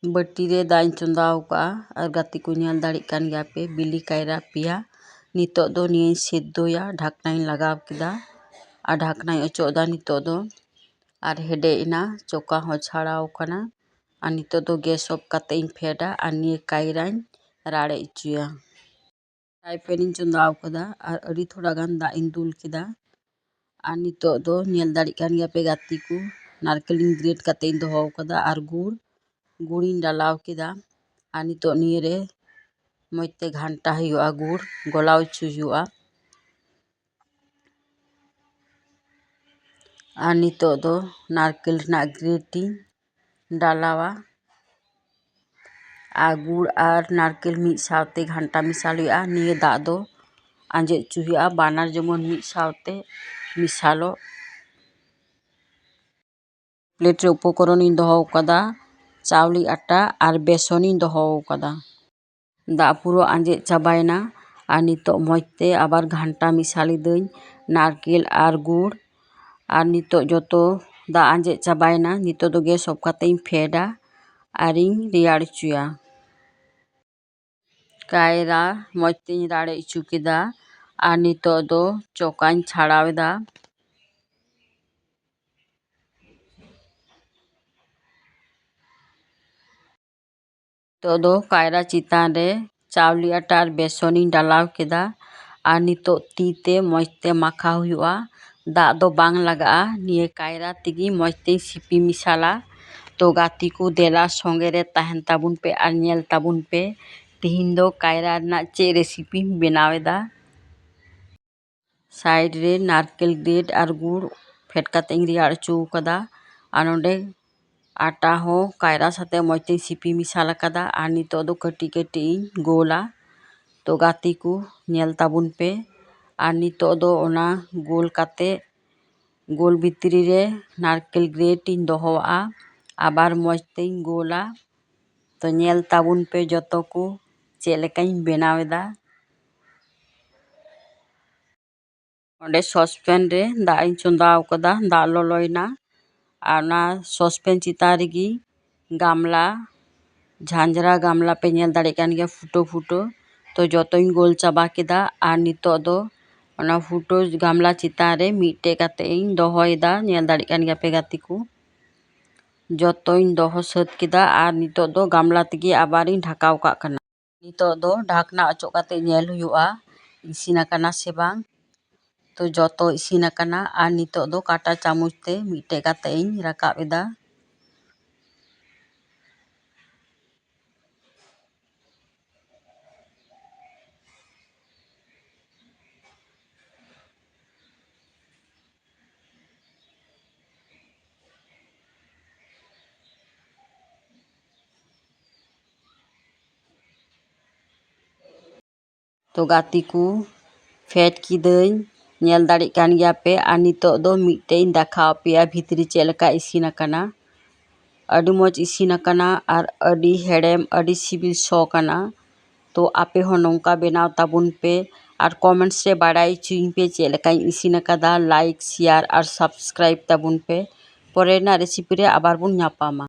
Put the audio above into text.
ᱵᱟᱹᱴᱤ ᱨᱮ ᱫᱟᱜ ᱤᱧ ᱪᱚᱸᱫᱟ ᱟᱠᱟᱜᱼᱟ ᱟᱨ ᱜᱟᱛᱮ ᱠᱚ ᱧᱮᱞ ᱫᱟᱲᱮᱜ ᱠᱟᱱ ᱜᱮᱭᱟ ᱯᱮ ᱵᱤᱞᱤ ᱠᱟᱭᱨᱟ ᱯᱮᱭᱟ᱾ ᱱᱤᱛᱚᱜ ᱫᱚ ᱱᱤᱭᱟᱹᱧ ᱥᱮদ্ধᱚᱭᱟ, ᱰᱷᱟᱠᱱᱟᱧ ᱞᱟᱜᱟᱣ ᱠᱮᱫᱟ ᱟᱨ ᱰᱷᱟᱠᱱᱟᱧ ᱚᱪᱚᱜ ᱮᱫᱟ ᱱᱤᱛᱚᱜ ᱫᱚ ᱟᱨ ヘᱰᱮᱡ ᱮᱱᱟ, ᱪᱚᱠᱟ ᱦᱚᱸ ᱪᱷᱟᱲᱟᱣ ᱟᱠᱟᱱᱟ ᱟᱨ ᱱᱤᱛᱚᱜ ᱫᱚ ᱜᱮᱥ ᱚᱯᱷ ᱠᱟᱛᱮ ᱤᱧ ᱯᱷᱮᱰᱟ ᱟᱨ ᱱᱤᱭᱟᱹ ᱠᱟᱭᱨᱟᱧ ᱨᱟᱲᱮᱡ ᱦᱚᱪᱚᱭᱟ᱾ ᱯᱷᱨᱟᱭ ᱯᱮᱱ ᱤᱧ ᱪᱚᱸᱫᱟ ᱟᱠᱟᱫᱟ ᱟᱨ ᱟᱹᱰᱤ ᱛᱷᱚᱲᱟ ᱜᱟᱱ ᱫᱟᱜ ᱤᱧ ᱫᱩᱞ ᱠᱮᱫᱟ ᱟᱨ ᱱᱤᱛᱚᱜ ᱫᱚ ᱧᱮᱞ ᱫᱟᱲᱮᱜ ᱠᱟᱱ ᱜᱮᱭᱟ ᱯᱮ ᱜᱟᱛᱮ ᱠᱚ ᱱᱟᱨᱠᱮᱞᱤᱧ ᱜᱨᱮᱴ ᱠᱟᱛᱮ ᱤᱧ ᱫᱚᱦᱚ ᱟᱠᱟᱫᱟ ᱟᱨ ᱜᱩᱲᱤᱧ ᱰᱟᱞᱟᱣ ᱠᱮᱫᱟ ᱟᱨ ᱱᱤᱛᱚᱜ ᱱᱤᱭᱟᱹᱨᱮ ᱢᱚᱡᱽ ᱛᱮ ᱜᱷᱟᱱᱴᱟ ᱦᱩᱭᱩᱜᱼᱟ, ᱜᱩᱲ ᱜᱚᱞᱟᱣ ᱦᱚᱪᱚ ᱦᱩᱭᱩᱜᱼᱟ ᱟᱨ ᱱᱤᱛᱚᱜ ᱫᱚ ᱱᱟᱨᱠᱮᱞ ᱨᱮᱱᱟᱜ ᱜᱨᱮᱴ ᱤᱧ ᱰᱟᱞᱟᱣᱟ ᱟᱨ ᱜᱩᱲ ᱟᱨ ᱱᱟᱨᱠᱮᱞ ᱢᱤᱫ ᱥᱟᱶᱛᱮ ᱜᱷᱟᱱᱴᱟ ᱢᱮᱥᱟᱞ ᱦᱩᱭᱩᱜᱼᱟ᱾ ᱱᱤᱭᱟᱹ ᱫᱟᱜ ᱫᱚ ᱟᱸᱡᱮᱫ ᱦᱚᱪᱚ ᱦᱩᱭᱩᱜᱼᱟ, ᱵᱟᱱᱟᱨ ᱡᱮᱢᱚᱱ ᱢᱤᱫ ᱥᱟᱶᱛᱮ ᱢᱮᱥᱟᱞᱚᱜ᱾ ᱯᱞᱮᱴ ᱨᱮ ᱩᱯᱚᱠᱚᱨᱚᱱ ᱤᱧ ᱫᱚᱦᱚ ᱟᱠᱟᱫᱟ ᱪᱟᱣᱞᱮ ᱟᱴᱟ ᱟᱨ ᱵᱮᱥᱚᱱᱤᱧ ᱫᱚᱦᱚ ᱟᱠᱟᱫᱟ᱾ ᱫᱟᱜ ᱯᱩᱨᱟᱹ ᱟᱸᱡᱮᱫ ᱪᱟᱵᱟᱭᱮᱱᱟ ᱟᱨ ᱱᱤᱛᱚᱜ ᱢᱚᱡᱽ ᱛᱮ ᱟᱵᱟᱨ ᱜᱷᱟᱱᱴᱟ ᱢᱮᱥᱟᱞ ᱮᱫᱟᱹᱧ ᱱᱟᱨᱠᱮᱞ ᱟᱨ ᱜᱩᱲ ᱟᱨ ᱱᱤᱛᱚᱜ ᱡᱚᱛᱚ ᱫᱟᱜ ᱟᱸᱡᱮᱫ ᱪᱟᱵᱟᱭᱮᱱᱟ᱾ ᱱᱤᱛᱚᱜ ᱫᱚ ᱜᱮᱥ ᱚᱯᱷ ᱠᱟᱛᱮ ᱤᱧ ᱯᱷᱮᱰᱟ ᱟᱨᱤᱧ ᱨᱮᱭᱟᱲ ᱦᱚᱪᱚᱭᱟ᱾ ᱠᱟᱭᱨᱟ ᱢᱚᱡᱽ ᱛᱮᱧ ᱨᱟᱲᱮᱡ ᱦᱚᱪᱚ ᱠᱮᱫᱟ ᱟᱨ ᱱᱤᱛᱚᱜ ᱫᱚ ᱪᱚᱠᱟᱧ ᱪᱷᱟᱲᱟᱣ ᱮᱫᱟ᱾ ᱱᱤᱛᱚᱜ ᱫᱚ ᱠᱟᱭᱨᱟ ᱪᱮᱛᱟᱱ ᱨᱮ ᱪᱟᱣᱞᱮ ᱟᱴᱟ ᱟᱨ ᱵᱮᱥᱚᱱᱤᱧ ᱰᱟᱞᱟᱣ ᱠᱮᱫᱟ ᱟᱨ ᱱᱤᱛᱚᱜ ᱛᱤ ᱛᱮ ᱢᱚᱡᱽ ᱛᱮ ᱢᱟᱠᱷᱟᱣ ᱦᱩᱭᱩᱜᱼᱟ, ᱫᱟᱜ ᱫᱚ ᱵᱟᱝ ᱞᱟᱜᱟᱜᱼᱟ᱾ ᱱᱤᱭᱟᱹ ᱠᱟᱭᱨᱟ ᱛᱮᱜᱮ ᱢᱚᱡᱽ ᱛᱮᱧ ᱥᱤᱯᱤ ᱢᱮᱥᱟᱞᱟ᱾ ᱛᱚ ᱜᱟᱛᱮ ᱠᱚ ᱫᱮᱞᱟ ᱥᱚᱸᱜᱮ ᱨᱮ ᱛᱟᱦᱮᱱ ᱛᱟᱵᱚᱱ ᱯᱮ ᱟᱨ ᱧᱮᱞ ᱛᱟᱵᱚᱱ ᱯᱮ ᱛᱤᱦᱤᱧ ᱫᱚ ᱠᱟᱭᱨᱟ ᱨᱮᱱᱟᱜ ᱪᱮᱫ ᱨᱮᱥᱤᱯᱤᱧ ᱵᱮᱱᱟᱣ ᱮᱫᱟ᱾ ᱥᱟᱭᱤᱰ ᱨᱮ ᱱᱟᱨᱠᱮᱞ ᱜᱨᱮᱴ ᱟᱨ ᱜᱩᱲ ᱯᱷᱮᱰ ᱠᱟᱛᱮ ᱤᱧ ᱨᱮᱭᱟᱲ ᱦᱚᱪᱚ ᱟᱠᱟᱫᱟ ᱟᱨ ᱱᱚᱰᱮ আটা হো কায়রা সাথে মজতে সিপি মিশাল আকাদা আর নিতোগ দো কাটি কাটি গোলা তো গাতি কু নেল তাবুন পে আর নিতোগ দো ওনা গোল কাতে গোল ভিতরি রে নারকেল গ্রেট ইন দোহোয়া আবার মজতে গোলা তো নেল তাবুন পে যতো কু চেলেকাই বেনাওয়েদা ওডে সসপ্যান রে দা ইন চুন্দা আকাদা দা ললয়না আর না সসপ্যান চিতান রেগি গামলা ঝাঁঝরা গামলা पे नेल दाड़े कान गया फुटो फुटो तो जतोई गोल चाबा केदा आर नितो दो ओना फुटो गामला चितान रे मिटे काते इन दोहोयदा नेल दाड़े कान गया पे गाती को जतोई दोहो सत केदा आर नितो दो गामला तेगी आबार इन ढाकाव का कना नितो दो ढाकना अचो काते नेल हुआ इसिना कना से बांग तो जतो इसिना कना आर नितो दो काटा चामच ते मिटे काते इन राकाबेदा तो गाती को फेट किदई नेल दाड़े कान गया पे आर नितो दो मिटे दाखाव पेया भितरी चेलका इसिना कना अडी मौज इसिना कना आर अडी हेड़ेम अडी सिबिल सो कना तो आपे हो नौका बेनाव ताबुन पे आर कमेंट्स रे बाड़ाई चुइन पे चेलका इसिना कदा लाइक शेयर आर सब्सक्राइब ताबुन पे परे ना रेसिपि रे आबार बुन ᱧᱟᱯᱟᱢᱟ।